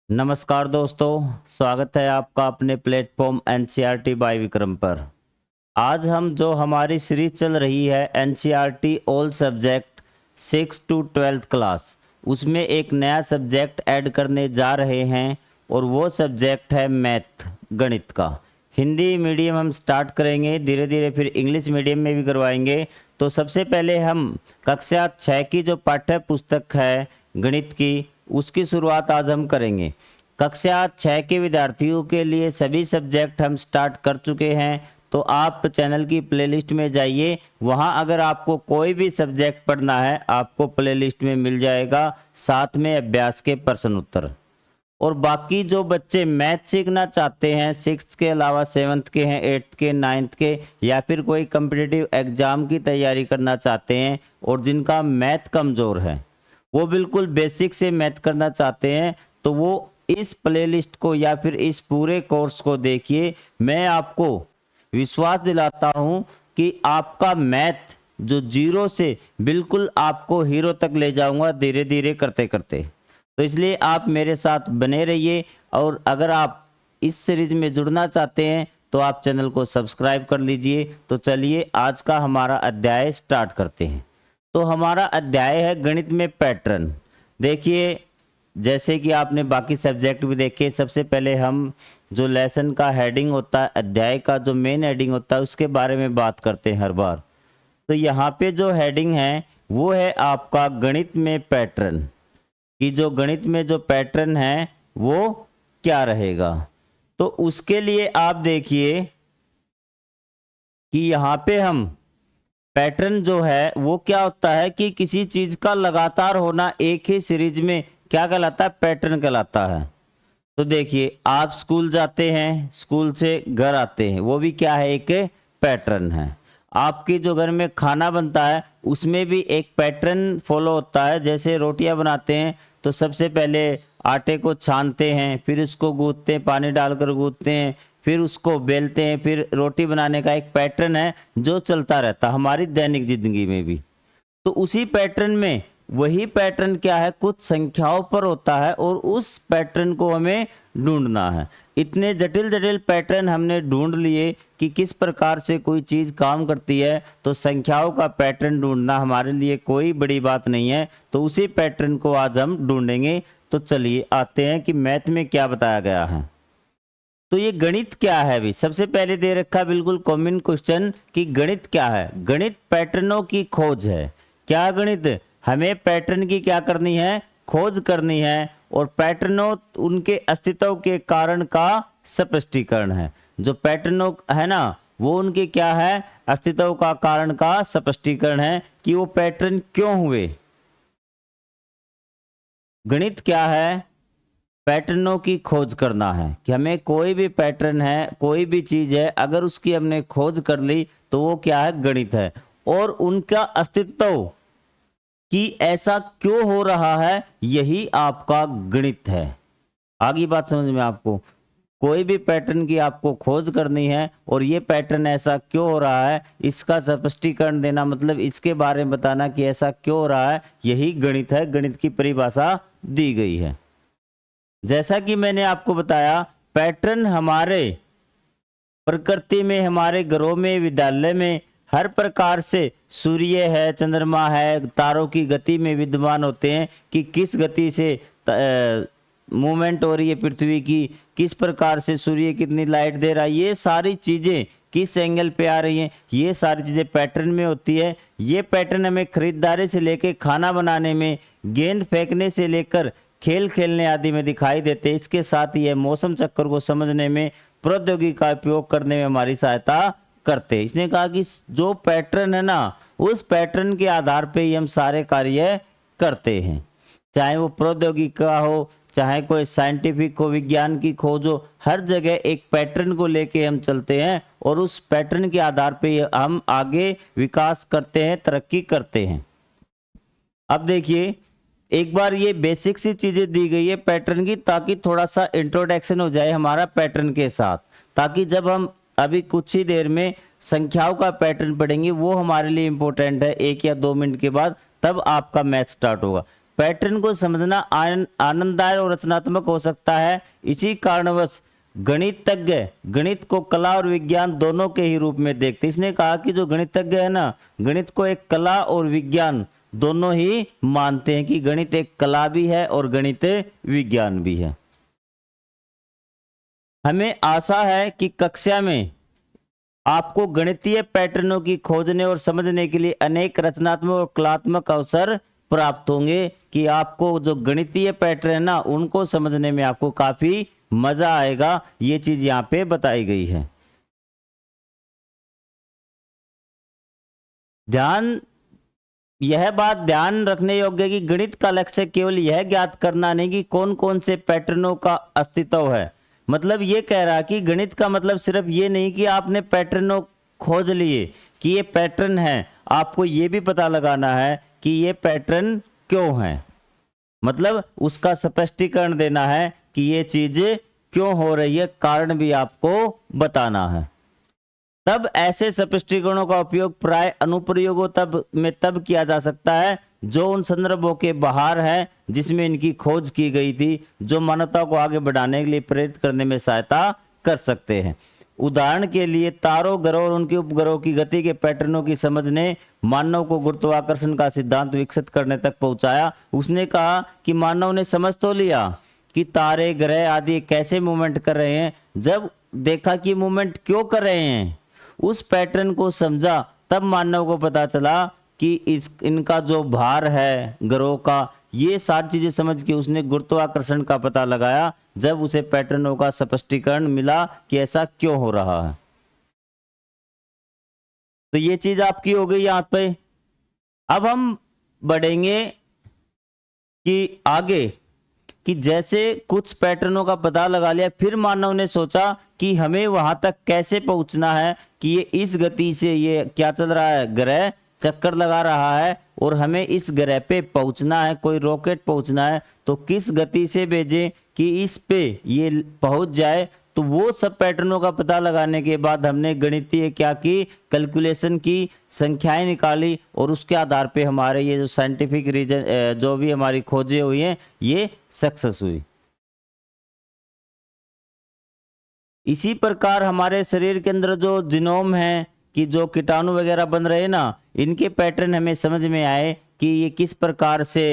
नमस्कार दोस्तों, स्वागत है आपका अपने प्लेटफॉर्म एनसीईआरटी बाय विक्रम पर। आज हम जो हमारी सीरीज चल रही है NCERT all subject 6 to 12th class, उसमें एक नया सब्जेक्ट ऐड करने जा रहे हैं और वो सब्जेक्ट है मैथ, गणित का। हिंदी मीडियम हम स्टार्ट करेंगे, धीरे धीरे फिर इंग्लिश मीडियम में भी करवाएंगे। तो सबसे पहले हम कक्षा 6 की जो पाठ्य पुस्तक है गणित की, उसकी शुरुआत आज हम करेंगे। कक्षा 6 के विद्यार्थियों के लिए सभी सब्जेक्ट हम स्टार्ट कर चुके हैं, तो आप चैनल की प्लेलिस्ट में जाइए, वहां अगर आपको कोई भी सब्जेक्ट पढ़ना है आपको प्लेलिस्ट में मिल जाएगा, साथ में अभ्यास के प्रश्न उत्तर। और बाकी जो बच्चे मैथ सीखना चाहते हैं, 6th के अलावा 7th के हैं, 8th के, 9th के, या फिर कोई कम्पिटिटिव एग्जाम की तैयारी करना चाहते हैं और जिनका मैथ कमज़ोर है, वो बिल्कुल बेसिक से मैथ करना चाहते हैं, तो वो इस प्लेलिस्ट को या फिर इस पूरे कोर्स को देखिए। मैं आपको विश्वास दिलाता हूं कि आपका मैथ जो जीरो से बिल्कुल आपको हीरो तक ले जाऊंगा धीरे धीरे करते करते। तो इसलिए आप मेरे साथ बने रहिए, और अगर आप इस सीरीज में जुड़ना चाहते हैं तो आप चैनल को सब्सक्राइब कर लीजिए। तो चलिए आज का हमारा अध्याय स्टार्ट करते हैं। तो हमारा अध्याय है गणित में पैटर्न। देखिए, जैसे कि आपने बाकी सब्जेक्ट भी देखे, सबसे पहले हम जो लेसन का हेडिंग होता है, अध्याय का जो मेन हेडिंग होता है, उसके बारे में बात करते हैं हर बार। तो यहाँ पे जो हेडिंग है वो है आपका गणित में पैटर्न, कि जो गणित में जो पैटर्न है वो क्या रहेगा। तो उसके लिए आप देखिए कि यहाँ पे हम पैटर्न जो है वो क्या होता है कि किसी चीज का लगातार होना एक ही सीरीज में क्या कहलाता है, पैटर्न कहलाता है। तो देखिए, आप स्कूल जाते हैं, स्कूल से घर आते हैं, वो भी क्या है, एक पैटर्न है। आपकी जो घर में खाना बनता है उसमें भी एक पैटर्न फॉलो होता है। जैसे रोटियां बनाते हैं तो सबसे पहले आटे को छानते हैं, फिर उसको गूंथते हैं, पानी डालकर गूंथते हैं, फिर उसको बेलते हैं, फिर रोटी बनाने का एक पैटर्न है जो चलता रहता है हमारी दैनिक जिंदगी में भी। तो उसी पैटर्न में वही पैटर्न क्या है, कुछ संख्याओं पर होता है और उस पैटर्न को हमें ढूंढना है। इतने जटिल जटिल पैटर्न हमने ढूंढ लिए कि किस प्रकार से कोई चीज काम करती है, तो संख्याओं का पैटर्न ढूंढना हमारे लिए कोई बड़ी बात नहीं है। तो उसी पैटर्न को आज हम ढूंढेंगे। तो चलिए आते हैं कि मैथ में क्या बताया गया है। तो ये गणित क्या है भी सबसे पहले दे रखा है, बिल्कुल कॉमन क्वेश्चन कि गणित क्या है। गणित पैटर्नों की खोज है। क्या गणित, हमें पैटर्न की क्या करनी है, खोज करनी है, और पैटर्नों उनके अस्तित्व के कारण का स्पष्टीकरण है। जो पैटर्नों है ना, वो उनके क्या है, अस्तित्व का कारण का स्पष्टीकरण है कि वो पैटर्न क्यों हुए। गणित क्या है, पैटर्नों की खोज करना है कि हमें कोई भी पैटर्न है, कोई भी चीज है, अगर उसकी हमने खोज कर ली तो वो क्या है, गणित है। और उनका अस्तित्व कि ऐसा क्यों हो रहा है, यही आपका गणित है। आगे बात समझ में आपको, कोई भी पैटर्न की आपको खोज करनी है और ये पैटर्न ऐसा क्यों हो रहा है, इसका स्पष्टीकरण देना, मतलब इसके बारे में बताना कि ऐसा क्यों हो रहा है, यही गणित है। गणित की परिभाषा दी गई है। जैसा कि मैंने आपको बताया, पैटर्न हमारे प्रकृति में, हमारे घरों में, विद्यालय में हर प्रकार से, सूर्य है, चंद्रमा है, तारों की गति में विद्यमान होते हैं कि किस गति से मूवमेंट हो रही है पृथ्वी की, किस प्रकार से सूर्य कितनी लाइट दे रहा है, ये सारी चीजें किस एंगल पे आ रही हैं, ये सारी चीजें पैटर्न में होती है। ये पैटर्न हमें खरीदारी से लेकर खाना बनाने में, गेंद फेंकने से लेकर खेल खेलने आदि में दिखाई देते हैं। इसके साथ ही मौसम चक्र को समझने में, प्रौद्योगिकी का उपयोग करने में हमारी सहायता करते हैं। इसने कहा कि जो पैटर्न है ना, उस पैटर्न के आधार पे ही हम सारे कार्य करते हैं, चाहे वो प्रौद्योगिकी का हो, चाहे कोई साइंटिफिक हो, विज्ञान की खोज हो, हर जगह एक पैटर्न को लेके हम चलते हैं और उस पैटर्न के आधार पे हम आगे विकास करते हैं, तरक्की करते हैं। अब देखिए, एक बार ये बेसिक सी चीजें दी गई है पैटर्न की, ताकि थोड़ा सा इंट्रोडक्शन हो जाए हमारा पैटर्न के साथ, ताकि जब हम अभी कुछ ही देर में संख्याओं का पैटर्न पढ़ेंगे, वो हमारे लिए इंपॉर्टेंट है। 1 या 2 मिनट के बाद तब आपका मैथ स्टार्ट होगा। पैटर्न को समझना आनंददायक और रचनात्मक हो सकता है। इसी कारणवश गणितज्ञ गणित को कला और विज्ञान दोनों के ही रूप में देखते। इसने कहा कि जो गणितज्ञ है ना, गणित को एक कला और विज्ञान दोनों ही मानते हैं कि गणित एक कला भी है और गणित विज्ञान भी है। हमें आशा है कि कक्षा में आपको गणितीय पैटर्नों की खोजने और समझने के लिए अनेक रचनात्मक और कलात्मक अवसर प्राप्त होंगे, कि आपको जो गणितीय पैटर्न है ना, उनको समझने में आपको काफी मजा आएगा। ये चीज यहाँ पे बताई गई है। यह बात ध्यान रखने योग्य है कि गणित का लक्ष्य केवल यह ज्ञात करना नहीं कि कौन कौन से पैटर्नों का अस्तित्व है। मतलब ये कह रहा कि गणित का मतलब सिर्फ ये नहीं कि आपने पैटर्नों खोज लिए कि ये पैटर्न है, आपको ये भी पता लगाना है कि ये पैटर्न क्यों है। मतलब उसका स्पष्टीकरण देना है कि ये चीज क्यों हो रही है, कारण भी आपको बताना है। तब ऐसे स्पष्टीकरणों का उपयोग प्राय अनुप्रयोगों तब किया जा सकता है जो उन संदर्भों के बाहर है जिसमें इनकी खोज की गई थी, जो मानवता को आगे बढ़ाने के लिए प्रेरित करने में सहायता कर सकते हैं। उदाहरण के लिए तारों, ग्रहों और उनके उपग्रहों की गति के पैटर्नों की समझ ने मानव को गुरुत्वाकर्षण का सिद्धांत विकसित करने तक पहुंचाया। उसने कहा कि मानव ने समझ तो लिया कि तारे, ग्रह आदि कैसे मूवमेंट कर रहे हैं। जब देखा कि मूवमेंट क्यों कर रहे हैं, उस पैटर्न को समझा, तब मानव को पता चला कि इनका जो भार है ग्रहों का, ये सारी चीजें समझ के उसने गुरुत्वाकर्षण का पता लगाया। जब उसे पैटर्नों का स्पष्टीकरण मिला कि ऐसा क्यों हो रहा है। तो ये चीज आपकी हो गई यहाँ पे। अब हम बढ़ेंगे कि आगे, कि जैसे कुछ पैटर्नों का पता लगा लिया, फिर मानव ने सोचा कि हमें वहां तक कैसे पहुंचना है, कि ये इस गति से ये क्या चल रहा है, ग्रह चक्कर लगा रहा है और हमें इस ग्रह पे पहुंचना है, कोई रॉकेट पहुंचना है, तो किस गति से भेजें कि इस पे ये पहुंच जाए। तो वो सब पैटर्नों का पता लगाने के बाद हमने गणितीय क्या की, कैलकुलेशन की, संख्याएं निकाली और उसके आधार पे हमारे ये जो साइंटिफिक रीजन जो भी हमारी खोजें हुई हैं ये सक्सेस हुई। इसी प्रकार हमारे शरीर के अंदर जो जीनोम है, कि जो कीटाणु वगैरह बन रहे हैं ना, इनके पैटर्न हमें समझ में आए कि ये किस प्रकार से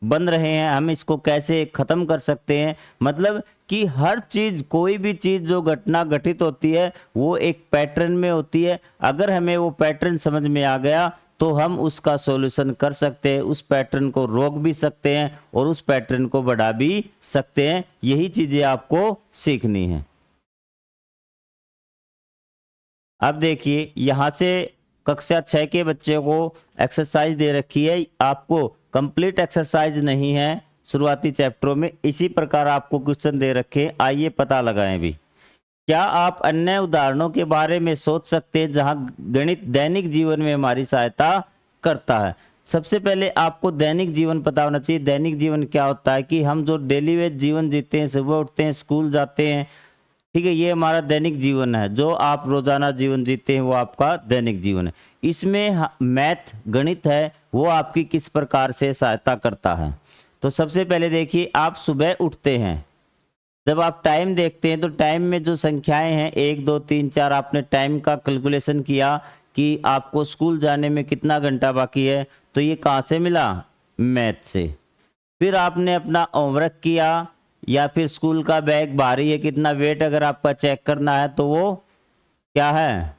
बन रहे हैं, हम इसको कैसे खत्म कर सकते हैं। मतलब कि हर चीज, कोई भी चीज जो घटना घटित होती है वो एक पैटर्न में होती है। अगर हमें वो पैटर्न समझ में आ गया तो हम उसका सॉल्यूशन कर सकते हैं, उस पैटर्न को रोक भी सकते हैं और उस पैटर्न को बढ़ा भी सकते हैं। यही चीजें आपको सीखनी है। अब देखिए, यहां से कक्षा 6 के बच्चे को एक्सरसाइज दे रखी है। आपको कंप्लीट एक्सरसाइज नहीं है शुरुआती चैप्टरों में, इसी प्रकार आपको क्वेश्चन दे रखे। आइए पता लगाएं भी। क्या आप अन्य उदाहरणों के बारे में सोच सकते हैं जहां गणित दैनिक जीवन में हमारी सहायता करता है? सबसे पहले आपको दैनिक जीवन पता होना चाहिए। दैनिक जीवन क्या होता है कि हम जो डेली वेज जीवन जीते हैं, सुबह उठते हैं, स्कूल जाते हैं, ठीक है, ये हमारा दैनिक जीवन है। जो आप रोजाना जीवन जीते हैं वो आपका दैनिक जीवन है। इसमें मैथ, गणित है, वो आपकी किस प्रकार से सहायता करता है। तो सबसे पहले देखिए, आप सुबह उठते हैं, जब आप टाइम देखते हैं तो टाइम में जो संख्याएं हैं 1 2 3 4, आपने टाइम का कैलकुलेशन किया कि आपको स्कूल जाने में कितना घंटा बाकी है। तो ये कहाँ से मिला? मैथ से। फिर आपने अपना होमवर्क किया, या फिर स्कूल का बैग भारी है, कितना वेट अगर आपका चेक करना है तो वो क्या है?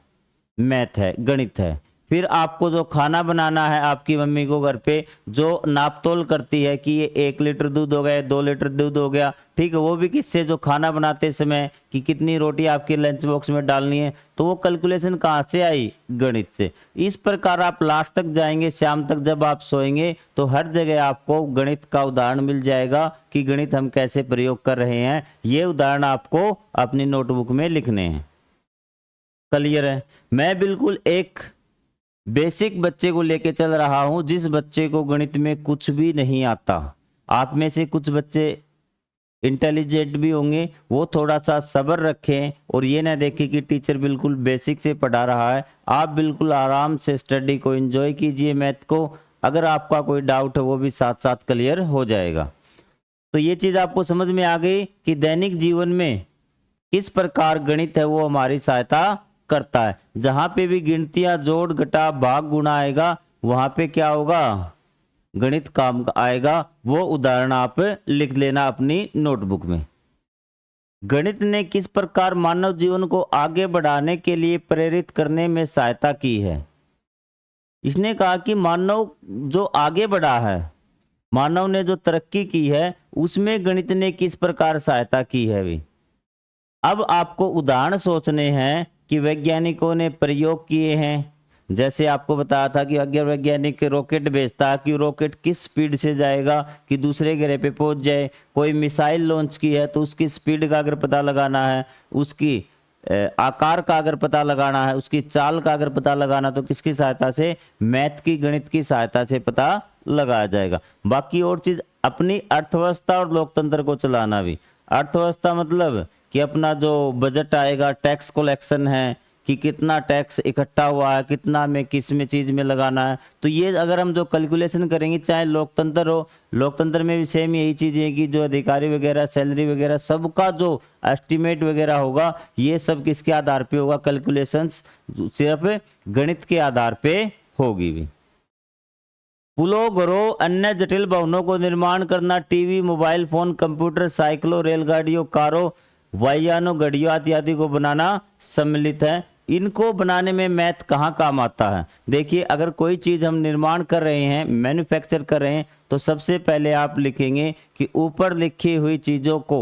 मैथ है, गणित है। फिर आपको जो खाना बनाना है, आपकी मम्मी को घर पे जो नापतोल करती है कि ये 1 लीटर दूध हो गया, 2 लीटर दूध हो गया, ठीक है, वो भी किससे? जो खाना बनाते समय कि कितनी रोटी आपके लंच बॉक्स में डालनी है, तो वो कैलकुलेशन कहाँ से आई? गणित से। इस प्रकार आप लास्ट तक जाएंगे, शाम तक जब आप सोएंगे तो हर जगह आपको गणित का उदाहरण मिल जाएगा कि गणित हम कैसे प्रयोग कर रहे हैं। ये उदाहरण आपको अपनी नोटबुक में लिखने हैं। क्लियर है? मैं बिल्कुल एक बेसिक बच्चे को लेके चल रहा हूं, जिस बच्चे को गणित में कुछ भी नहीं आता। आप में से कुछ बच्चे इंटेलिजेंट भी होंगे, वो थोड़ा सा सब्र रखें और ये ना देखें कि टीचर बिल्कुल बेसिक से पढ़ा रहा है। आप बिल्कुल आराम से स्टडी को एंजॉय कीजिए, मैथ को। अगर आपका कोई डाउट है वो भी साथ साथ क्लियर हो जाएगा। तो ये चीज आपको समझ में आ गई कि दैनिक जीवन में किस प्रकार गणित है वो हमारी सहायता करता है। जहां पे भी गिनतियां, जोड़, घटा, भाग, गुणा आएगा वहां पे क्या होगा, गणित काम आएगा। वो उदाहरण आप लिख लेना अपनी नोटबुक में। गणित ने किस प्रकार मानव जीवन को आगे बढ़ाने के लिए प्रेरित करने में सहायता की है। इसने कहा कि मानव जो आगे बढ़ा है, मानव ने जो तरक्की की है, उसमें गणित ने किस प्रकार सहायता की है भी। अब आपको उदाहरण सोचने हैं कि वैज्ञानिकों ने प्रयोग किए हैं। जैसे आपको बताया था कि अगर वैज्ञानिक रॉकेट भेजता कि रॉकेट किस स्पीड से जाएगा कि दूसरे ग्रह पे पहुंच जाए। कोई मिसाइल लॉन्च की है तो उसकी स्पीड का अगर पता लगाना है, उसकी आकार का अगर पता लगाना है, उसकी चाल का अगर पता लगाना, तो किसकी सहायता से, मैथ की, गणित की सहायता से पता लगाया जाएगा। बाकी और चीज, अपनी अर्थव्यवस्था और लोकतंत्र को चलाना भी। अर्थव्यवस्था मतलब कि अपना जो बजट आएगा, टैक्स कलेक्शन है कि कितना टैक्स इकट्ठा हुआ है, कितना में किस में चीज में लगाना है। तो ये अगर हम जो कैलकुलेशन करेंगे, चाहे लोकतंत्र हो, लोकतंत्र में भी सेम यही चीज है कि जो अधिकारी वगैरह, सैलरी वगैरह, सबका जो एस्टिमेट वगैरह होगा, ये सब किसके आधार पे होगा, कैलकुलेशंस सिर्फ गणित के आधार पे होगी भी। पुलों, घरों, अन्य जटिल भवनों को निर्माण करना, टीवी, मोबाइल फोन, कंप्यूटर, साइकिलों, रेलगाड़ियों, कारों, वायुयानों, घड़ियों इत्यादि को बनाना सम्मिलित है। इनको बनाने में मैथ कहाँ काम आता है। देखिए, अगर कोई चीज हम निर्माण कर रहे हैं, मैन्युफैक्चर कर रहे हैं, तो सबसे पहले आप लिखेंगे कि ऊपर लिखी हुई चीजों को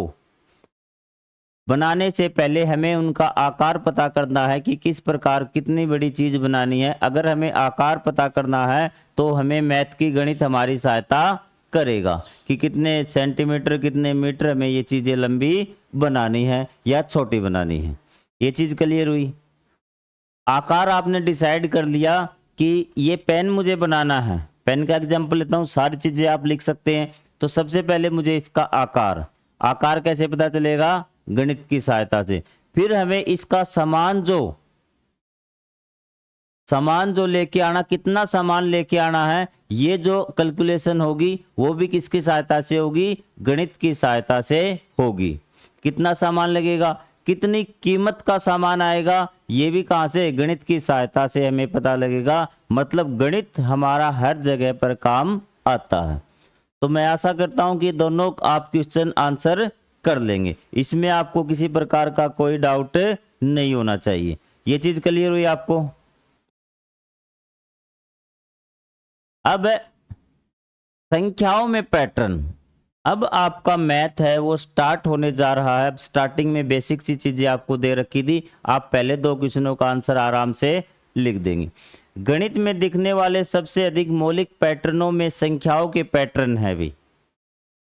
बनाने से पहले हमें उनका आकार पता करना है कि किस प्रकार कितनी बड़ी चीज बनानी है। अगर हमें आकार पता करना है तो हमें मैथ की गणित हमारी सहायता करेगा कि कितने सेंटीमीटर, कितने मीटर हमें ये चीजें लंबी बनानी है या छोटी बनानी है। ये चीज क्लियर हुई। आकार आपने डिसाइड कर लिया कि ये पेन मुझे बनाना है। पेन का एग्जांपल लेता हूँ, सारी चीजें आप लिख सकते हैं। तो सबसे पहले मुझे इसका आकार, आकार कैसे पता चलेगा, गणित की सहायता से। फिर हमें इसका सामान जो लेके आना, कितना सामान लेके आना है, ये जो कैलकुलेशन होगी वो भी किसकी सहायता से होगी, गणित की सहायता से होगी। कितना सामान लगेगा, कितनी कीमत का सामान आएगा, ये भी कहां से, गणित की सहायता से हमें पता लगेगा। मतलब गणित हमारा हर जगह पर काम आता है। तो मैं आशा करता हूं कि दोनों आप क्वेश्चन आंसर कर लेंगे। इसमें आपको किसी प्रकार का कोई डाउट नहीं होना चाहिए। ये चीज क्लियर हुई आपको। अब संख्याओं में पैटर्न। अब आपका मैथ है वो स्टार्ट होने जा रहा है। अब स्टार्टिंग में बेसिक सी चीजें आपको दे रखी थी, आप पहले दो क्वेश्चनों का आंसर आराम से लिख देंगे। गणित में दिखने वाले सबसे अधिक मौलिक पैटर्नों में संख्याओं के पैटर्न है भी,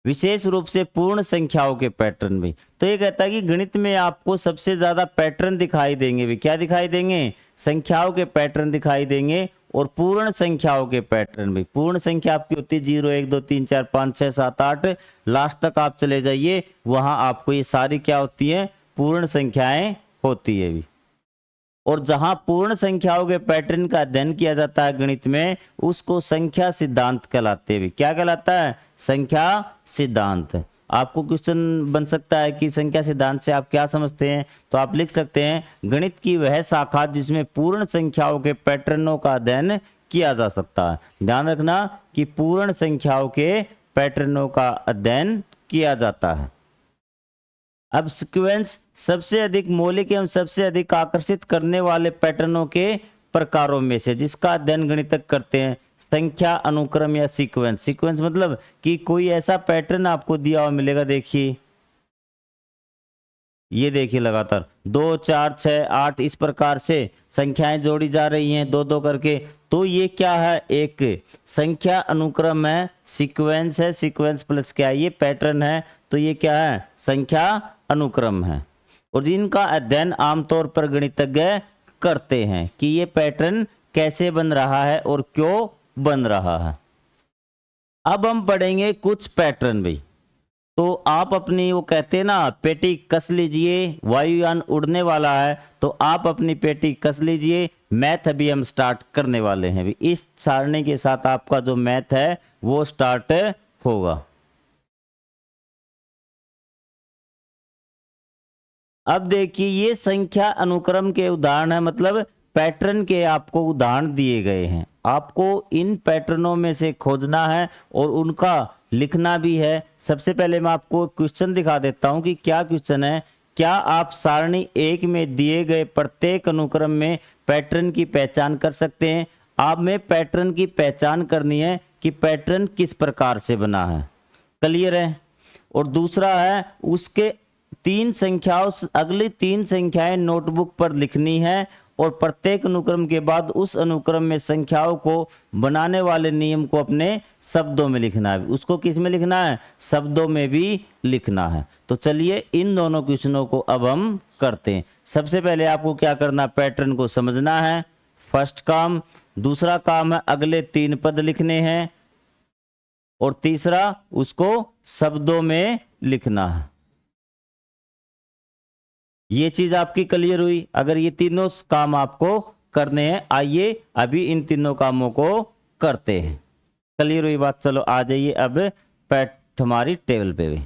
विशेष रूप से पूर्ण संख्याओं के पैटर्न भी। तो ये कहता है कि गणित में आपको सबसे ज्यादा पैटर्न दिखाई देंगे भी। क्या दिखाई देंगे, संख्याओं के पैटर्न दिखाई देंगे और पूर्ण संख्याओं के पैटर्न भी। पूर्ण संख्या आपकी होती है 0 1 2 3 4 5 6 7 8, लास्ट तक आप चले जाइए, वहां आपको ये सारी क्या होती है, पूर्ण संख्याएं होती है भी। और जहां पूर्ण संख्याओं के पैटर्न का अध्ययन किया जाता है गणित में, उसको संख्या सिद्धांत कहलाते हैं। क्या कहलाता है, संख्या सिद्धांत। आपको क्वेश्चन बन सकता है कि संख्या सिद्धांत से आप क्या समझते हैं, तो आप लिख सकते हैं गणित की वह शाखा जिसमें पूर्ण संख्याओं के पैटर्नों का अध्ययन किया जा सकता है। ध्यान रखना कि पूर्ण संख्याओं के पैटर्नों का अध्ययन किया जाता है। अब सीक्वेंस, सबसे अधिक मौलिक एवं सबसे अधिक आकर्षित करने वाले पैटर्नों के प्रकारों में से जिसका अध्ययन गणितज्ञ करते हैं, संख्या, अनुक्रम या सीक्वेंस। सीक्वेंस मतलब कि कोई ऐसा पैटर्न आपको दिया हुआ मिलेगा। देखिए, ये देखिए लगातार 2 4 6 8 इस प्रकार से संख्याएं जोड़ी जा रही हैं 2 2 करके। तो ये क्या है, एक संख्या अनुक्रम है, सीक्वेंस है, सीक्वेंस प्लस क्या है, ये पैटर्न है। तो ये क्या है, संख्या अनुक्रम है। और जिनका अध्ययन आमतौर पर गणितज्ञ करते हैं कि ये पैटर्न कैसे बन रहा है और क्यों बन रहा है। अब हम पढ़ेंगे कुछ पैटर्न भी। तो आप अपनी, वो कहते हैं ना, पेटी कस लीजिए, वायुयान उड़ने वाला है, तो आप अपनी पेटी कस लीजिए। मैथ अभी हम स्टार्ट करने वाले हैं। अभी इस सारणी के साथ आपका जो मैथ है वो स्टार्ट होगा। अब देखिए, ये संख्या अनुक्रम के उदाहरण है, मतलब पैटर्न के आपको उदाहरण दिए गए हैं। आपको इन पैटर्नों में से खोजना है और उनका लिखना भी है। सबसे पहले मैं आपको क्वेश्चन दिखा देता हूं कि क्या क्वेश्चन है। क्या आप सारणी 1 में दिए गए प्रत्येक अनुक्रम में पैटर्न की पहचान कर सकते हैं? आप में पैटर्न की पहचान करनी है कि पैटर्न किस प्रकार से बना है। क्लियर है? और दूसरा है, उसके अगली तीन संख्याएं नोटबुक पर लिखनी है और प्रत्येक अनुक्रम के बाद उस अनुक्रम में संख्याओं को बनाने वाले नियम को अपने शब्दों में लिखना है। उसको किस में लिखना है? शब्दों में भी लिखना है। तो चलिए इन दोनों क्वेश्चनों को अब हम करते हैं। सबसे पहले आपको क्या करना, पैटर्न को समझना है, फर्स्ट काम। दूसरा काम है अगले 3 पद लिखने हैं और तीसरा उसको शब्दों में लिखना है। ये चीज आपकी क्लियर हुई? अगर ये तीनों काम आपको करने हैं, आइए अभी इन तीनों कामों को करते हैं। क्लियर हुई बात? चलो आ जाइए अब हमारी टेबल पे भी।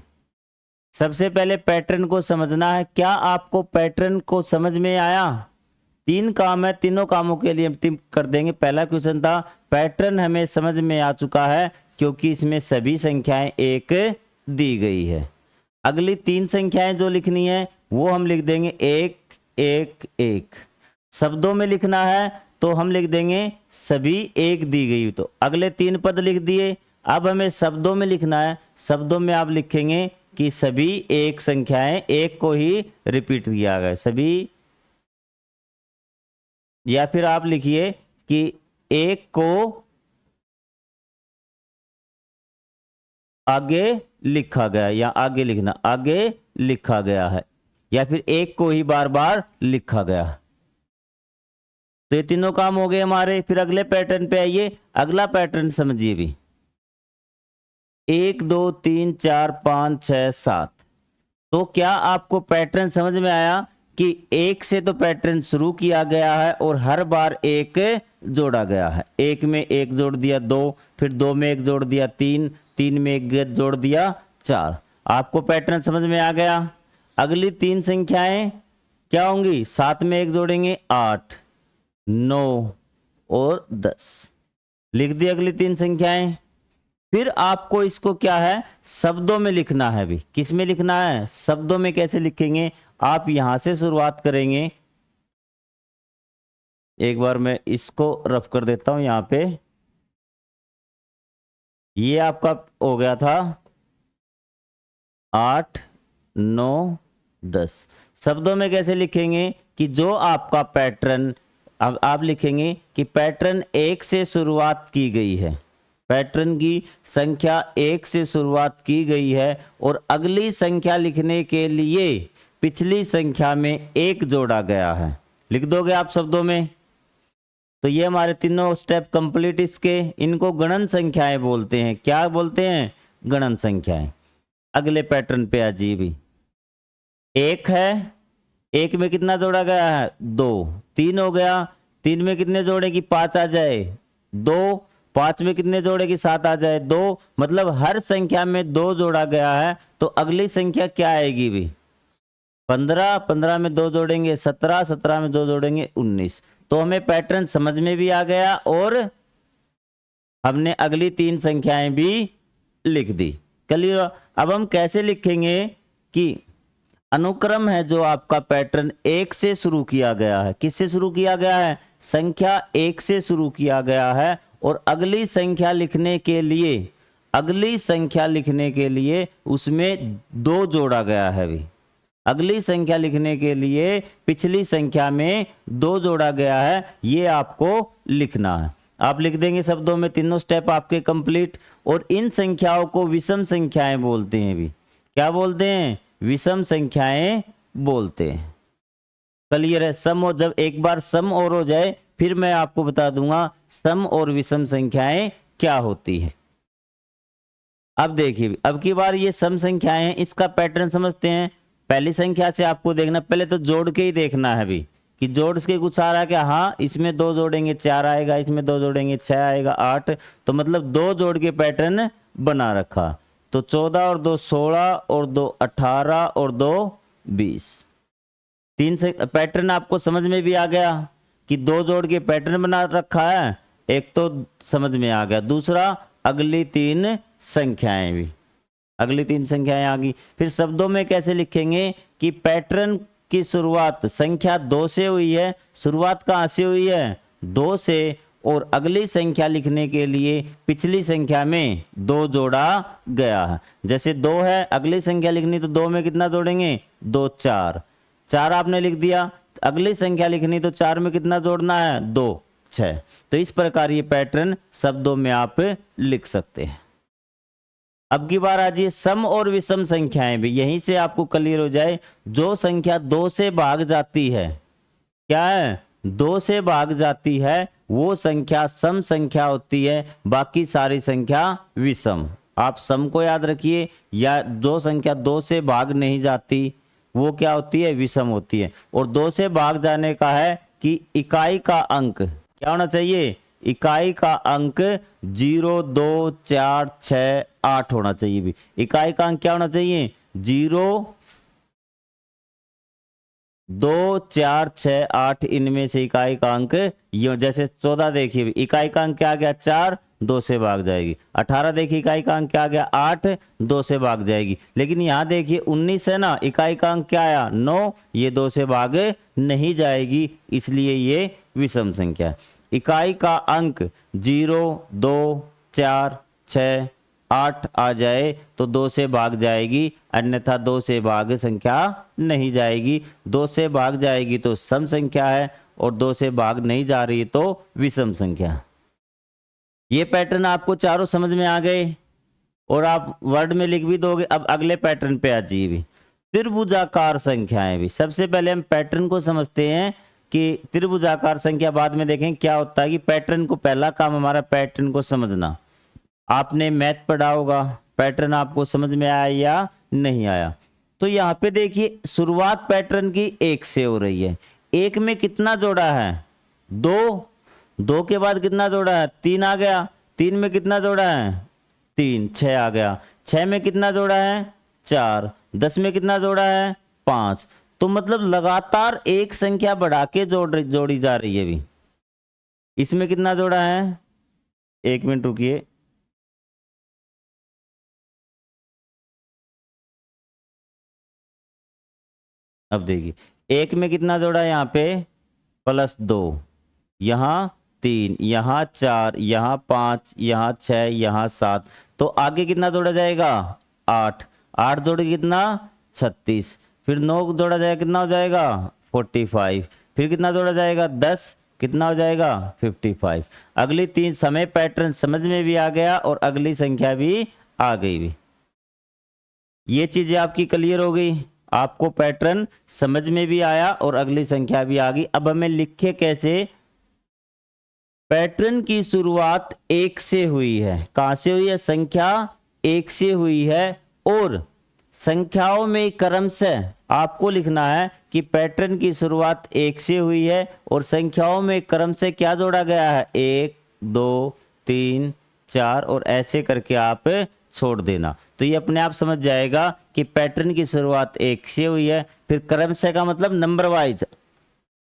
सबसे पहले पैटर्न को समझना है। क्या आपको पैटर्न को समझ में आया? 3 काम है, तीनों कामों के लिए हम टिक कर देंगे। पहला क्वेश्चन था, पैटर्न हमें समझ में आ चुका है क्योंकि इसमें सभी संख्याएं एक दी गई है। अगली 3 संख्याएं जो लिखनी है वो हम लिख देंगे 1 1 1। शब्दों में लिखना है तो हम लिख देंगे सभी एक दी गई। तो अगले 3 पद लिख दिए। अब हमें शब्दों में लिखना है। शब्दों में आप लिखेंगे कि सभी एक संख्याएं, एक को ही रिपीट किया गया सभी, या फिर आप लिखिए कि एक को आगे लिखा गया, या आगे लिखना, आगे लिखा गया है, या फिर एक को ही बार बार लिखा गया। तो ये तीनों काम हो गए हमारे। फिर अगले पैटर्न पे आइए। अगला पैटर्न समझिए भी, 1 2 3 4 5 6 7। तो क्या आपको पैटर्न समझ में आया कि 1 से तो पैटर्न शुरू किया गया है और हर बार 1 जोड़ा गया है। 1 में 1 जोड़ दिया 2, फिर 2 में 1 जोड़ दिया 3, 3 में 1 जोड़ दिया 4। आपको पैटर्न समझ में आ गया। अगली 3 संख्याएं क्या होंगी? 7 में 1 जोड़ेंगे 8, 9 और 10। लिख दी अगली 3 संख्याएं। फिर आपको इसको क्या है? शब्दों में लिखना है। भी किस में लिखना है? शब्दों में। कैसे लिखेंगे? आप यहां से शुरुआत करेंगे। एक बार मैं इसको रफ कर देता हूं यहां पे। ये आपका हो गया था 8 9 10। शब्दों में कैसे लिखेंगे कि जो आपका पैटर्न, अब आप लिखेंगे कि पैटर्न 1 से शुरुआत की गई है, पैटर्न की संख्या 1 से शुरुआत की गई है और अगली संख्या लिखने के लिए पिछली संख्या में 1 जोड़ा गया है। लिख दोगे आप शब्दों में। तो ये हमारे तीनों स्टेप कंप्लीट इसके। इनको गणन संख्याएं बोलते हैं। क्या बोलते हैं? गणन संख्याएं। अगले पैटर्न पे आ जी भी। 1 है, 1 में कितना जोड़ा गया है? 2। 3 हो गया, 3 में कितने जोड़े कि 5 आ जाए? 2। 5 में कितने जोड़े कि 7 आ जाए? 2। मतलब हर संख्या में 2 जोड़ा गया है। तो अगली संख्या क्या आएगी भी? 15। 15 में 2 जोड़ेंगे 17, 17 में 2 जोड़ेंगे 19। तो हमें पैटर्न समझ में भी आ गया और हमने अगली 3 संख्याएं भी लिख दी। क्लियर? अब हम कैसे लिखेंगे कि अनुक्रम है जो आपका पैटर्न 1 से शुरू किया गया है। किससे शुरू किया गया है? संख्या 1 से शुरू किया गया है और अगली संख्या लिखने के लिए उसमें 2 जोड़ा गया है भी। अगली संख्या लिखने के लिए पिछली संख्या में 2 जोड़ा गया है। ये आपको लिखना है। आप लिख देंगे शब्दों में। तीनों स्टेप आपके कंप्लीट। और इन संख्याओं को विषम संख्याएं बोलते हैं भी। क्या बोलते हैं? विषम संख्याएं बोलते हैं। क्लियर है? सम हो, जब एक बार सम और हो जाए फिर मैं आपको बता दूंगा सम और विषम संख्याएं क्या होती है। अब देखिए, अब की बार ये सम संख्याएं हैं, इसका पैटर्न समझते हैं। पहली संख्या से आपको देखना, पहले तो जोड़ के ही देखना है अभी कि जोड़ के कुछ आ रहा है क्या। हाँ, इसमें 2 जोड़ेंगे 4 आएगा, इसमें 2 जोड़ेंगे 6 आएगा 8, तो मतलब 2 जोड़ के पैटर्न बना रखा। तो 14 और 2 16 और 2 18 और 2 20। 3 से पैटर्न आपको समझ में भी आ गया कि 2 जोड़ के पैटर्न बना रखा है, एक तो समझ में आ गया। दूसरा, अगली 3 संख्याएं भी, अगली 3 संख्याएं आ गई। फिर शब्दों में कैसे लिखेंगे कि पैटर्न की शुरुआत संख्या 2 से हुई है, शुरुआत कहाँ से हुई है 2 से, और अगली संख्या लिखने के लिए पिछली संख्या में 2 जोड़ा गया है। जैसे 2 है, अगली संख्या लिखनी तो 2 में कितना जोड़ेंगे 2 4, 4 आपने लिख दिया। अगली संख्या लिखनी तो 4 में कितना जोड़ना है 2 6। तो इस प्रकार ये पैटर्न शब्दों में आप लिख सकते हैं। अब की बार आ जाइए सम और विषम संख्याएं भी, यहीं से आपको क्लियर हो जाए। जो संख्या 2 से भाग जाती है, क्या है 2 से भाग जाती है, वो संख्या सम संख्या होती है, बाकी सारी संख्या विषम। आप सम को याद रखिए, या जो संख्या 2 से भाग नहीं जाती वो क्या होती है विषम होती है। और 2 से भाग जाने का है कि इकाई का अंक क्या होना चाहिए, इकाई का अंक 0 2 4 6 8 होना चाहिए। भी इकाई का अंक क्या होना चाहिए 0 2 4 6 8, इनमें से इकाई का अंक ये, जैसे 14 देखिए इकाई का अंक क्या आ गया 4, 2 से भाग जाएगी। 18 देखिए इकाई का अंक क्या आ गया 8, 2 से भाग जाएगी। लेकिन यहाँ देखिए 19 है ना, इकाई का अंक क्या आया 9, ये 2 से भाग नहीं जाएगी, इसलिए ये विषम संख्या है। इकाई का अंक 0 2 4 6 8 आ जाए तो 2 से भाग जाएगी, अन्यथा 2 से भाग संख्या नहीं जाएगी। 2 से भाग जाएगी तो सम संख्या है, और 2 से भाग नहीं जा रही तो विषम संख्या। ये पैटर्न आपको चारों समझ में आ गए और आप वर्ड में लिख भी दोगे। अब अगले पैटर्न पे आ जाइए भी, त्रिभुजाकार संख्याएं भी। सबसे पहले हम पैटर्न को समझते हैं कि त्रिभुजाकार संख्या बाद में देखें क्या होता है। कि पैटर्न को, पहला काम हमारा पैटर्न को समझना। आपने मैथ पढ़ा होगा, पैटर्न आपको समझ में आया या नहीं आया। तो यहाँ पे देखिए शुरुआत पैटर्न की 1 से हो रही है। 1 में कितना जोड़ा है 2, 2 के बाद कितना जोड़ा है 3 आ गया, 3 में कितना जोड़ा है 3, 6 आ गया। 6 में कितना जोड़ा है 4, 10 में कितना जोड़ा है 5। तो मतलब लगातार एक संख्या बढ़ा के जोड़ी जा रही है। भी इसमें कितना जोड़ा है, 1 मिनट रुकिए, अब देखिए 1 में कितना जोड़ा है यहाँ पे +2, यहाँ 3, यहाँ 4, यहाँ 5, यहाँ 6, यहाँ 7। तो आगे कितना जोड़ा जाएगा 8, 8 जोड़ के कितना 36, फिर 9 जोड़ा जाएगा कितना हो जाएगा 45, फिर कितना जोड़ा जाएगा 10, कितना हो जाएगा 55। अगली 3 समय पैटर्न समझ में भी आ गया और अगली संख्या भी आ गई। भी ये चीजें आपकी क्लियर हो गई, आपको पैटर्न समझ में भी आया और अगली संख्या भी आ गई। अब हमें लिखे कैसे, पैटर्न की शुरुआत 1 से हुई है। कहां से हुई है, संख्या 1 से हुई है, और संख्याओं में क्रम से आपको लिखना है कि पैटर्न की शुरुआत 1 से हुई है और संख्याओं में क्रम से क्या जोड़ा गया है 1 2 3 4, और ऐसे करके आप छोड़ देना। तो ये अपने आप समझ जाएगा कि पैटर्न की शुरुआत 1 से हुई है। फिर क्रम से का मतलब नंबर वाइज,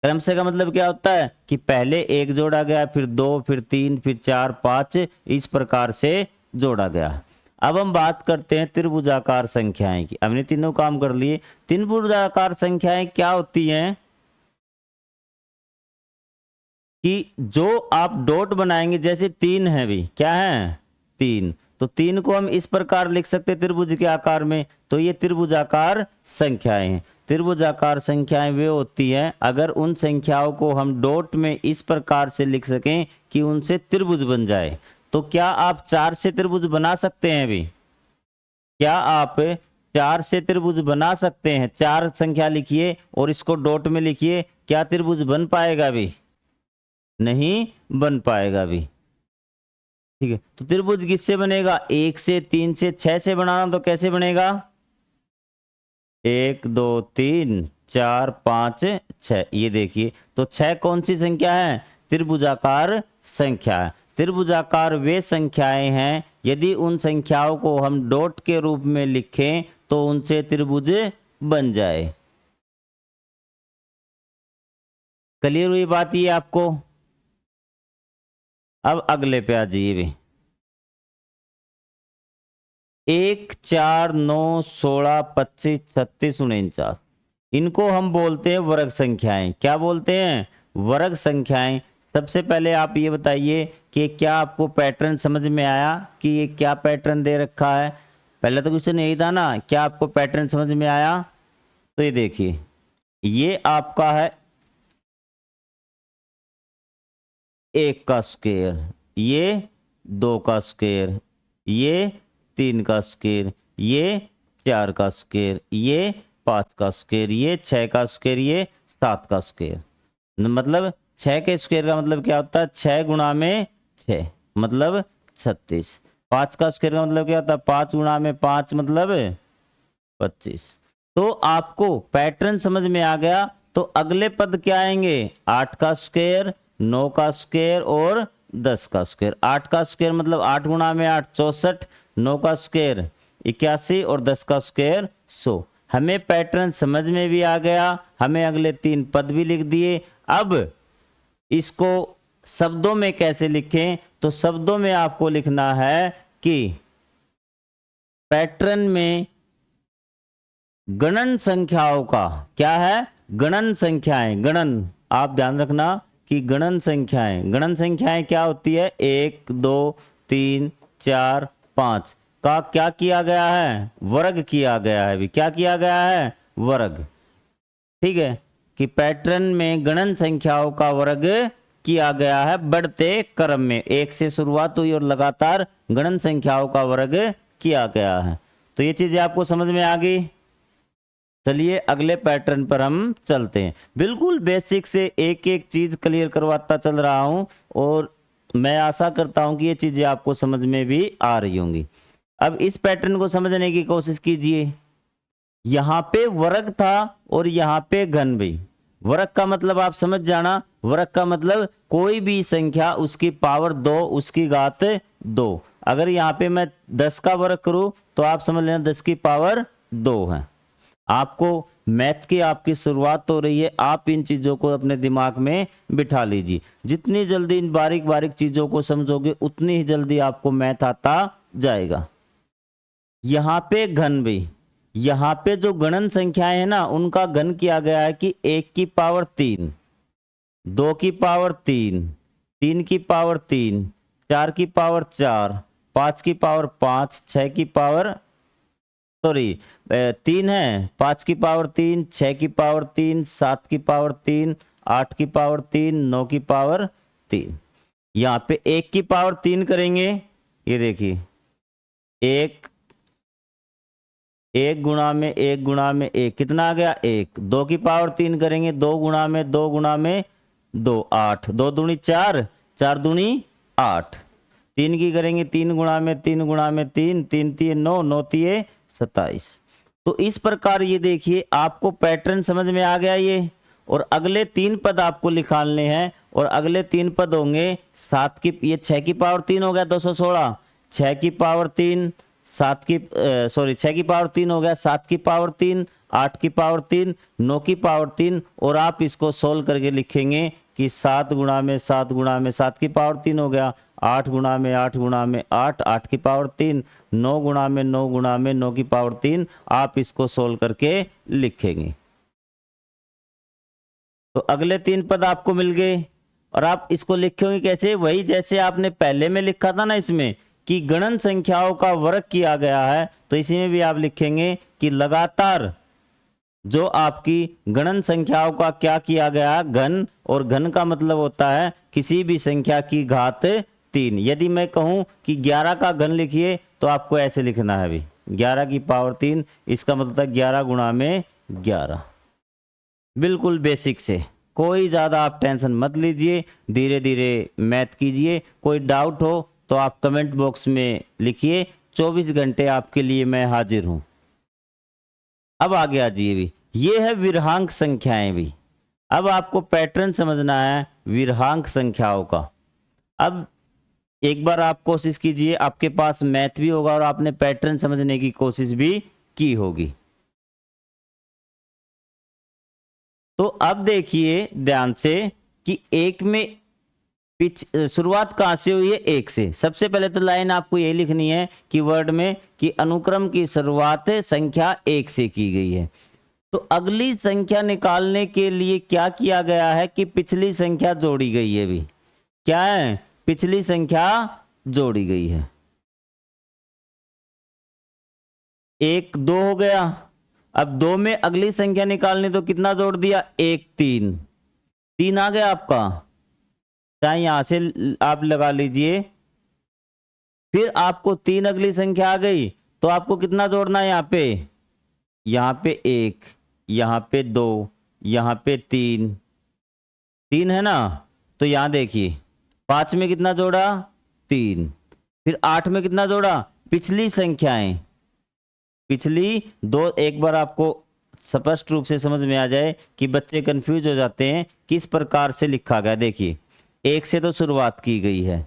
क्रम से का मतलब क्या होता है कि पहले 1 जोड़ा गया, फिर 2, फिर 3, फिर 4 5, इस प्रकार से जोड़ा गया। अब हम बात करते हैं त्रिभुजाकार संख्याएं की। हमने तीनों काम कर लिए। त्रिभुजाकार संख्याएं क्या होती हैं कि जो आप डॉट बनाएंगे, जैसे 3 है, भी क्या है 3, तो 3 को हम इस प्रकार लिख सकते हैं त्रिभुज के आकार में। तो ये त्रिभुजाकार संख्याएं हैं। त्रिभुजाकार संख्याएं वे होती हैं अगर उन संख्याओं को हम डॉट में इस प्रकार से लिख सकें कि उनसे त्रिभुज बन जाए। तो क्या आप 4 से त्रिभुज बना सकते हैं? भी क्या आप 4 से त्रिभुज बना सकते हैं? 4 संख्या लिखिए और इसको डॉट में लिखिए, क्या त्रिभुज बन पाएगा? भी नहीं बन पाएगा। भी ठीक है, तो त्रिभुज किससे बनेगा? 1 से, 3 से, 6 से बनाना तो कैसे बनेगा? 1 2 3 4 5 6। ये देखिए, तो 6 कौन सी संख्या है? त्रिभुजाकार संख्या है। त्रिभुजाकार वे संख्याएं हैं यदि उन संख्याओं को हम डॉट के रूप में लिखें तो उनसे त्रिभुज बन जाए। क्लियर हुई बात ये आपको? अब अगले पे आ जाइए भी। 1 4 9 16 25 36 49, इनको हम बोलते हैं वर्ग संख्याएं। क्या बोलते हैं? वर्ग संख्याएं। सबसे पहले आप ये बताइए कि क्या आपको पैटर्न समझ में आया कि ये क्या पैटर्न दे रखा है? पहले तो क्वेश्चन यही था ना, क्या आपको पैटर्न समझ में आया? तो ये देखिए, ये आपका है 1 का स्क्वायर, ये 2 का स्क्वायर, ये 3 का स्क्वायर, ये 4 का स्क्वायर, ये 5 का स्क्वायर, ये 6 का स्क्वायर, ये 7 का स्क्वायर। मतलब 6 के स्क्वायर का मतलब क्या होता है? 6 गुणा में 6 मतलब 36। 5 का स्क्वायर का मतलब क्या होता है? 5 गुणा में 5 मतलब 25। तो आपको पैटर्न समझ में आ गया। तो अगले पद क्या आएंगे? 8 का स्क्वायर, 9 का स्क्वायर और 10 का स्क्वायर। 8 का स्क्वायर मतलब 8 गुणा में 8 64, 9 का स्क्वायर 81 और 10 का स्क्वायर 100। हमें पैटर्न समझ में भी आ गया, हमें अगले 3 पद भी लिख दिए। अब इसको शब्दों में कैसे लिखें? तो शब्दों में आपको लिखना है कि पैटर्न में गणन संख्याओं का क्या है? गणन संख्याएं। गणन, आप ध्यान रखना कि गणन संख्याएं, गणन संख्याएं क्या होती है? 1 2 3 4 5 का क्या किया गया है? वर्ग किया गया है। भी क्या किया गया है? वर्ग। ठीक है, कि पैटर्न में गणन संख्याओं का वर्ग किया गया है बढ़ते क्रम में। 1 से शुरुआत हुई और लगातार गणन संख्याओं का वर्ग किया गया है। तो ये चीजें आपको समझ में आ गई। चलिए अगले पैटर्न पर हम चलते हैं। बिल्कुल बेसिक से एक एक चीज क्लियर करवाता चल रहा हूं और मैं आशा करता हूं कि ये चीजें आपको समझ में भी आ रही होंगी। अब इस पैटर्न को समझने की कोशिश कीजिए। यहां पे वर्ग था और यहां पे घन भी। वर्ग का मतलब आप समझ जाना, वर्ग का मतलब कोई भी संख्या उसकी पावर 2 उसकी घात 2। अगर यहाँ पे मैं 10 का वर्ग करूं तो आप समझ लेना 10 की पावर 2 है। आपको मैथ की आपकी शुरुआत हो रही है, आप इन चीजों को अपने दिमाग में बिठा लीजिए। जितनी जल्दी इन बारीक बारीक चीजों को समझोगे उतनी ही जल्दी आपको मैथ आता जाएगा। यहाँ पे घन भी, यहाँ पे जो गणन संख्याएं है ना उनका घन किया गया है कि 1 की पावर 3, 2 की पावर 3, 3 की पावर 3, 4 की पावर 4, 5 की पावर 5, 6 की पावर 3 है, 5 की पावर 3, 6 की पावर 3, 7 की पावर 3, 8 की पावर 3, 9 की पावर 3। यहाँ पे 1 की पावर 3 करेंगे, ये देखिए 1 गुणा में 1 गुणा में 1 कितना आ गया? 1। 2 की पावर 3 करेंगे, 2 गुणा में 2 गुणा में 2 8, 2 दूनी 4, 4 दूनी 8। 3 की करेंगे 3 गुणा में 3 गुणा में 3, 3 3 9, 9 3 27। तो इस प्रकार ये देखिए आपको पैटर्न समझ में आ गया ये। और अगले 3 पद आपको निकालने हैं और अगले 3 पद होंगे 7 की, ये 6 की पावर 3 हो गया 216, 6 की पावर 3, 7 की 6 की पावर 3 हो गया, 7 की पावर 3, 8 की पावर 3, 9 की पावर 3। और आप इसको सोल्व करके लिखेंगे कि 7 गुणा में 7 गुणा में 7 की पावर 3 हो गया, 8 गुणा में 8 गुणा में 8, 8 की पावर 3, 9 गुणा में 9 गुणा में 9 की पावर 3। आप इसको सोल्व करके लिखेंगे। तो अगले 3 पद आपको मिल गए और आप इसको लिखेंगे कैसे? वही जैसे आपने पहले में लिखा था ना इसमें कि गणन संख्याओं का वर्ग किया गया है, तो इसी में भी आप लिखेंगे कि लगातार जो आपकी गणन संख्याओं का क्या किया गया? घन। और घन का मतलब होता है किसी भी संख्या की घात 3। यदि मैं कहूं कि 11 का घन लिखिए तो आपको ऐसे लिखना है भी 11 की पावर 3, इसका मतलब है 11 गुणा में 11। बिल्कुल बेसिक से, कोई ज़्यादा आप टेंशन मत लीजिए, धीरे धीरे मैथ कीजिए। कोई डाउट हो तो आप कमेंट बॉक्स में लिखिए, 24 घंटे आपके लिए मैं हाजिर हूं। अब आगे आ जाइए भी, ये है विरहांक संख्याएं भी। अब आपको पैटर्न समझना है विरहांक संख्याओं का। अब एक बार आप कोशिश कीजिए, आपके पास मैथ भी होगा और आपने पैटर्न समझने की कोशिश भी की होगी। तो अब देखिए ध्यान से कि एक में शुरुआत कहां से हुई है, एक से। सबसे पहले तो लाइन आपको यही लिखनी है कि वर्ड में कि अनुक्रम की शुरुआत संख्या एक से की गई है। तो अगली संख्या निकालने के लिए क्या किया गया है कि पिछली संख्या जोड़ी गई है। भी क्या है, पिछली संख्या जोड़ी गई है। एक दो हो गया, अब दो में अगली संख्या निकालनी तो कितना जोड़ दिया, एक तीन, तीन आ गया आपका। चाहे यहां से आप लगा लीजिए, फिर आपको तीन अगली संख्या आ गई तो आपको कितना जोड़ना है, यहां पे एक, यहां पे दो, यहां पे तीन, तीन है ना। तो यहां देखिए पांच में कितना जोड़ा, तीन, फिर आठ में कितना जोड़ा, पिछली संख्याएं, पिछली दो। एक बार आपको स्पष्ट रूप से समझ में आ जाए कि बच्चे कंफ्यूज हो जाते हैं किस प्रकार से लिखा गया। देखिए एक से तो शुरुआत की गई है,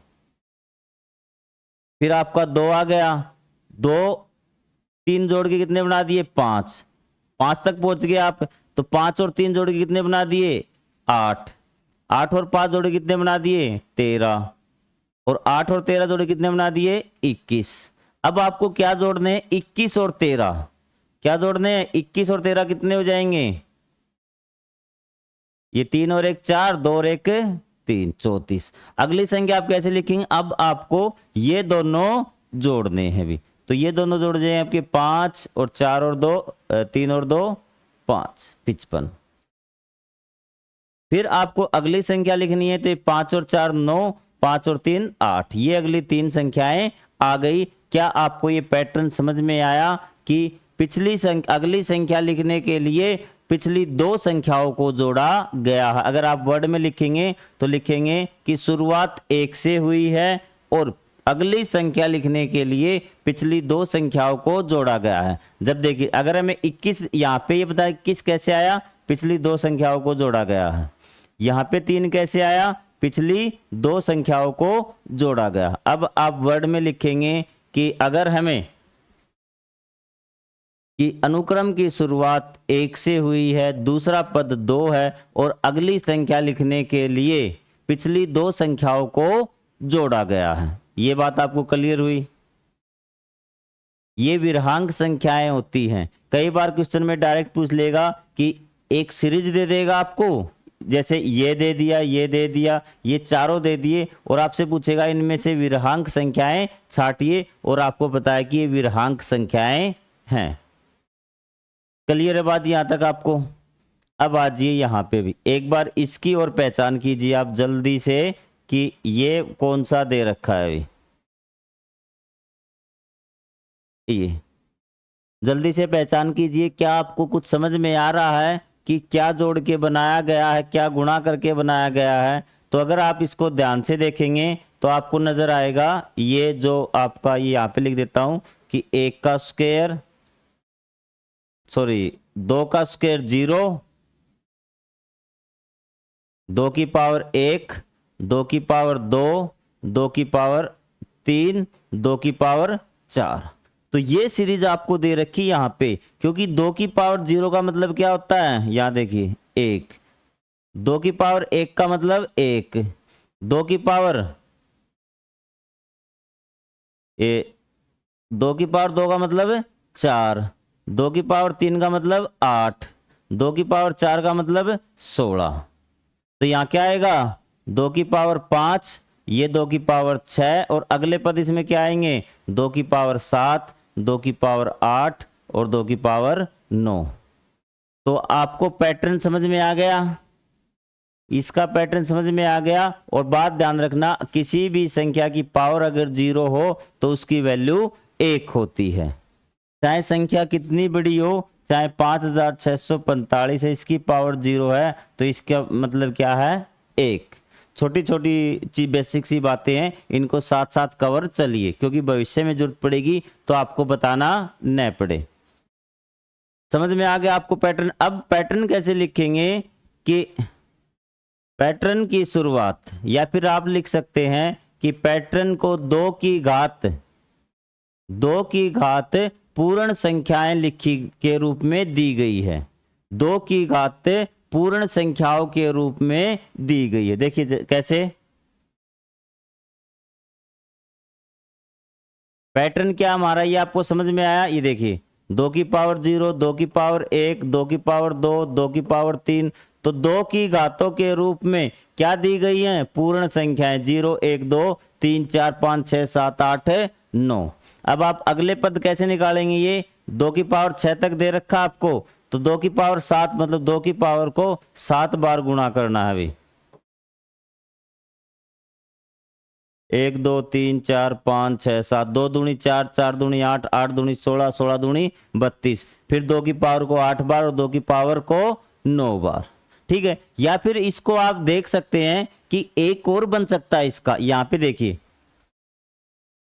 फिर आपका दो आ गया, दो तीन जोड़ के कितने बना दिए, पांच, पांच तक पहुंच गए आप। तो पांच और तीन जोड़ के कितने बना दिए, आठ, आठ और पांच जोड़ के कितने बना दिए, 13, और आठ और 13 जोड़ के कितने बना दिए, 21। अब आपको क्या जोड़ने हैं, 21 और 13, क्या जोड़ने हैं, 21 और 13 कितने हो जाएंगे, ये तीन और एक चार, दो और एक तीन, 34। अगली संख्या आप कैसे लिखेंगे, अब आपको ये दोनों जोड़ने हैं भी। तो ये दोनों जोड़ जाए आपके, पांच और चार और दो, तीन और दो पांच, 55। फिर आपको अगली संख्या लिखनी है, तो ये पांच और चार नौ, पांच और तीन आठ, ये अगली तीन संख्याएं आ गई। क्या आपको ये पैटर्न समझ में आया कि पिछली अगली संख्या लिखने के लिए पिछली दो संख्याओं को जोड़ा गया है। अगर आप वर्ड में लिखेंगे तो लिखेंगे कि शुरुआत एक से हुई है और अगली संख्या लिखने के लिए पिछली दो संख्याओं को जोड़ा गया है। जब देखिए अगर हमें 21 यहाँ पे ये बताया 21 कैसे आया, पिछली दो संख्याओं को जोड़ा गया है। यहाँ पे 3 कैसे आया, पिछली दो संख्याओं को जोड़ा गया। अब आप वर्ड में लिखेंगे कि अगर हमें कि अनुक्रम की शुरुआत एक से हुई है, दूसरा पद दो है और अगली संख्या लिखने के लिए पिछली दो संख्याओं को जोड़ा गया है। ये बात आपको क्लियर हुई। ये विरहांक संख्याएं होती हैं। कई बार क्वेश्चन में डायरेक्ट पूछ लेगा कि एक सीरीज दे देगा आपको, जैसे ये दे दिया, ये दे दिया, ये चारों दे दिए, और आपसे पूछेगा इनमें से विरहांक संख्याएं छांटिए, और आपको बताया कि ये विरहांक संख्याएं हैं। क्लियर है बात यहां तक आपको। अब आ जाइए यहां पे भी एक बार इसकी और पहचान कीजिए आप जल्दी से कि ये कौन सा दे रखा है। अभी ये जल्दी से पहचान कीजिए, क्या आपको कुछ समझ में आ रहा है कि क्या जोड़ के बनाया गया है, क्या गुणा करके बनाया गया है। तो अगर आप इसको ध्यान से देखेंगे तो आपको नजर आएगा, ये जो आपका ये यहाँ पे लिख देता हूं कि एक का स्क्वायर, सॉरी दो का स्क्वायर 0, दो की पावर 1, दो की पावर 2, दो की पावर 3, दो की पावर 4। तो ये सीरीज आपको दे रखी यहां पे, क्योंकि 2 की पावर 0 का मतलब क्या होता है, यहां देखिए 1, 2 की पावर 1 का मतलब 1, 2 की पावर 2 की पावर 2 का मतलब 4, 2 की पावर 3 का मतलब 8, 2 की पावर 4 का मतलब 16। तो यहां क्या आएगा, 2 की पावर 5, ये 2 की पावर 6, और अगले पद इसमें क्या आएंगे, 2 की पावर 7, 2 की पावर 8 और 2 की पावर 9। तो आपको पैटर्न समझ में आ गया, इसका पैटर्न समझ में आ गया। और बात ध्यान रखना, किसी भी संख्या की पावर अगर 0 हो तो उसकी वैल्यू 1 होती है, चाहे संख्या कितनी बड़ी हो, चाहे 5645 है, इसकी पावर 0 है तो इसका मतलब क्या है, 1। छोटी छोटी बेसिक सी बातें हैं, इनको साथ साथ कवर चलिए, क्योंकि भविष्य में जरूरत पड़ेगी तो आपको बताना न पड़े। समझ में आ गया आपको पैटर्न? अब पैटर्न कैसे लिखेंगे कि पैटर्न की शुरुआत, या फिर आप लिख सकते हैं कि पैटर्न को 2 की घात पूर्ण संख्याएं लिखी के रूप में दी गई है। 2 की घात पूर्ण संख्याओं के रूप में दी गई है। देखिए कैसे पैटर्न क्या हमारा, ये आपको समझ में आया? ये देखिए 2 की पावर 0, 2 की पावर 1, 2 की पावर 2, 2 की पावर 3, तो 2 की घातों के रूप में क्या दी गई है? पूर्ण संख्याएं 0, 1, 2, 3, 4, 5, 6, 7, 8, 9। अब आप अगले पद कैसे निकालेंगे? ये 2 की पावर 6 तक दे रखा आपको, तो 2 की पावर 7 मतलब 2 की पावर को 7 बार गुणा करना है अभी। 1, 2, 3, 4, 5, 6, 7, 2 दूनी 4, 4 दूनी 8, 8 दूनी 16, 16 दूनी 32, फिर 2 की पावर को 8 बार और 2 की पावर को 9 बार। ठीक है, या फिर इसको आप देख सकते हैं कि एक और बन सकता है इसका। यहां पे देखिए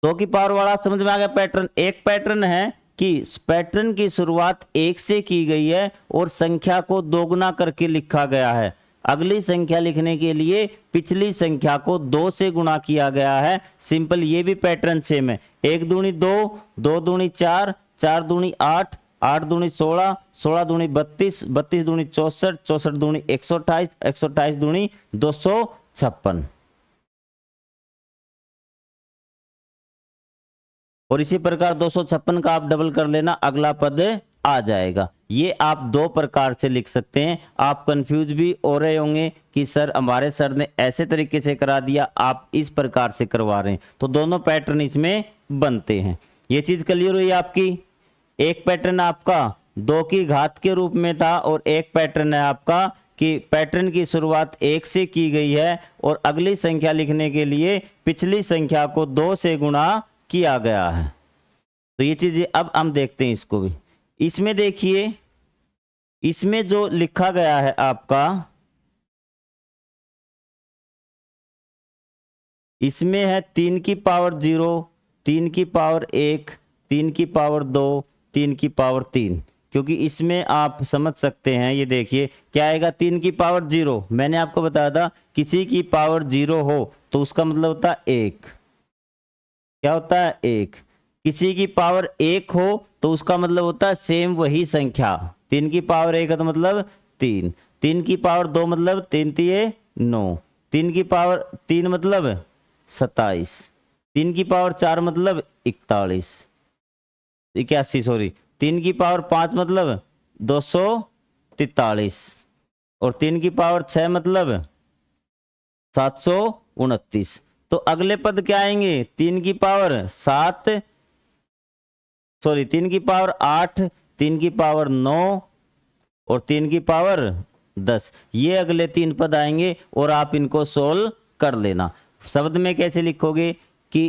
2 की पावर वाला समझ में आ गया पैटर्न। एक पैटर्न है कि पैटर्न की शुरुआत 1 से की गई है और संख्या को दोगुना करके लिखा गया है। अगली संख्या लिखने के लिए पिछली संख्या को 2 से गुणा किया गया है। सिंपल, ये भी पैटर्न सेम है। 1 दूनी 2, 2 दूनी 4, 4 दूनी 8, 8 दूनी 16, 16 दूनी 32, 32 दूनी 64, 64 दूनी 128, 128 दूनी 256। और इसी प्रकार 256 का आप डबल कर लेना, अगला पद आ जाएगा। ये आप 2 प्रकार से लिख सकते हैं। आप कंफ्यूज भी हो रहे होंगे कि सर हमारे सर ने ऐसे तरीके से करा दिया, आप इस प्रकार से करवा रहे हैं, तो दोनों पैटर्न इसमें बनते हैं। ये चीज क्लियर हुई आपकी? एक पैटर्न आपका 2 की घात के रूप में था और एक पैटर्न है आपका कि पैटर्न की शुरुआत 1 से की गई है और अगली संख्या लिखने के लिए पिछली संख्या को 2 से गुणा किया गया है। तो ये चीजें अब हम देखते हैं इसको भी। इसमें देखिए, इसमें जो लिखा गया है आपका, इसमें है 3 की पावर 0, 3 की पावर 1, 3 की पावर 2, 3 की पावर 3। क्योंकि इसमें आप समझ सकते हैं, ये देखिए क्या आएगा? 3 की पावर 0, मैंने आपको बताया था किसी की पावर 0 हो तो उसका मतलब होता है 1। क्या होता है? 1। किसी की पावर 1 हो तो उसका मतलब होता है सेम वही संख्या। 3 की पावर 1 है तो मतलब 3, 3 की पावर 2 मतलब 3 3 9, 3 की पावर 3 मतलब 27, 3 की पावर 4 मतलब 41, 81 सॉरी, 3 की पावर 5 मतलब 243 और 3 की पावर 6 मतलब 729। तो अगले पद क्या आएंगे? 3 की पावर 7 सॉरी 3 की पावर 8, 3 की पावर 9 और 3 की पावर 10। ये अगले 3 पद आएंगे और आप इनको सोल्व कर लेना। शब्द में कैसे लिखोगे कि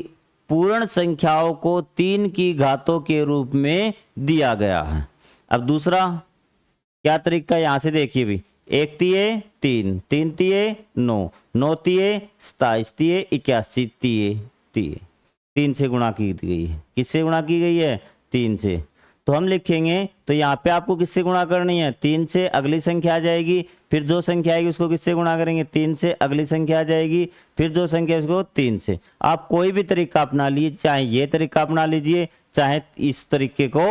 पूर्ण संख्याओं को 3 की घातों के रूप में दिया गया है। अब दूसरा क्या तरीका, यहां से देखिए भी, 1 तिये 3, 3 तिये 9, 9 तिये 27, तिये 81, तिये तिये 3 से गुणा की गई है। किससे गुणा की गई है? 3 से। तो हम लिखेंगे, तो यहाँ पे आपको किससे गुणा करनी है? 3 से अगली संख्या आ जाएगी, फिर जो संख्या आएगी उसको किससे गुणा करेंगे? 3 से अगली संख्या आ जाएगी, फिर जो संख्या उसको 3 से। आप कोई भी तरीका अपना लीजिए, चाहे ये तरीका अपना लीजिए, चाहे इस तरीके को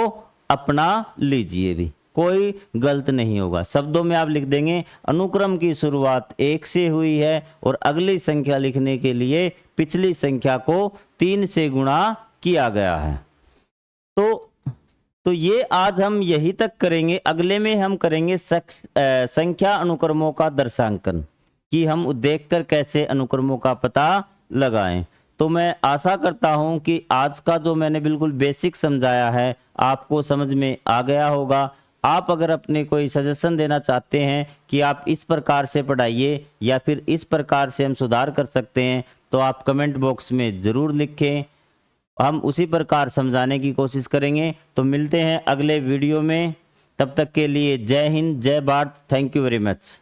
अपना लीजिए, भी कोई गलत नहीं होगा। शब्दों में आप लिख देंगे अनुक्रम की शुरुआत 1 से हुई है और अगली संख्या लिखने के लिए पिछली संख्या को 3 से गुणा किया गया है। तो ये आज हम यही तक करेंगे। अगले में हम करेंगे संख्या अनुक्रमों का दर्शांकन, कि हम देखकर कैसे अनुक्रमों का पता लगाएं। तो मैं आशा करता हूं कि आज का जो मैंने बिल्कुल बेसिक समझाया है आपको समझ में आ गया होगा। आप अगर अपने कोई सजेशन देना चाहते हैं कि आप इस प्रकार से पढ़ाइए या फिर इस प्रकार से हम सुधार कर सकते हैं, तो आप कमेंट बॉक्स में ज़रूर लिखें, हम उसी प्रकार समझाने की कोशिश करेंगे। तो मिलते हैं अगले वीडियो में, तब तक के लिए जय हिंद, जय Bharat, thank you very much.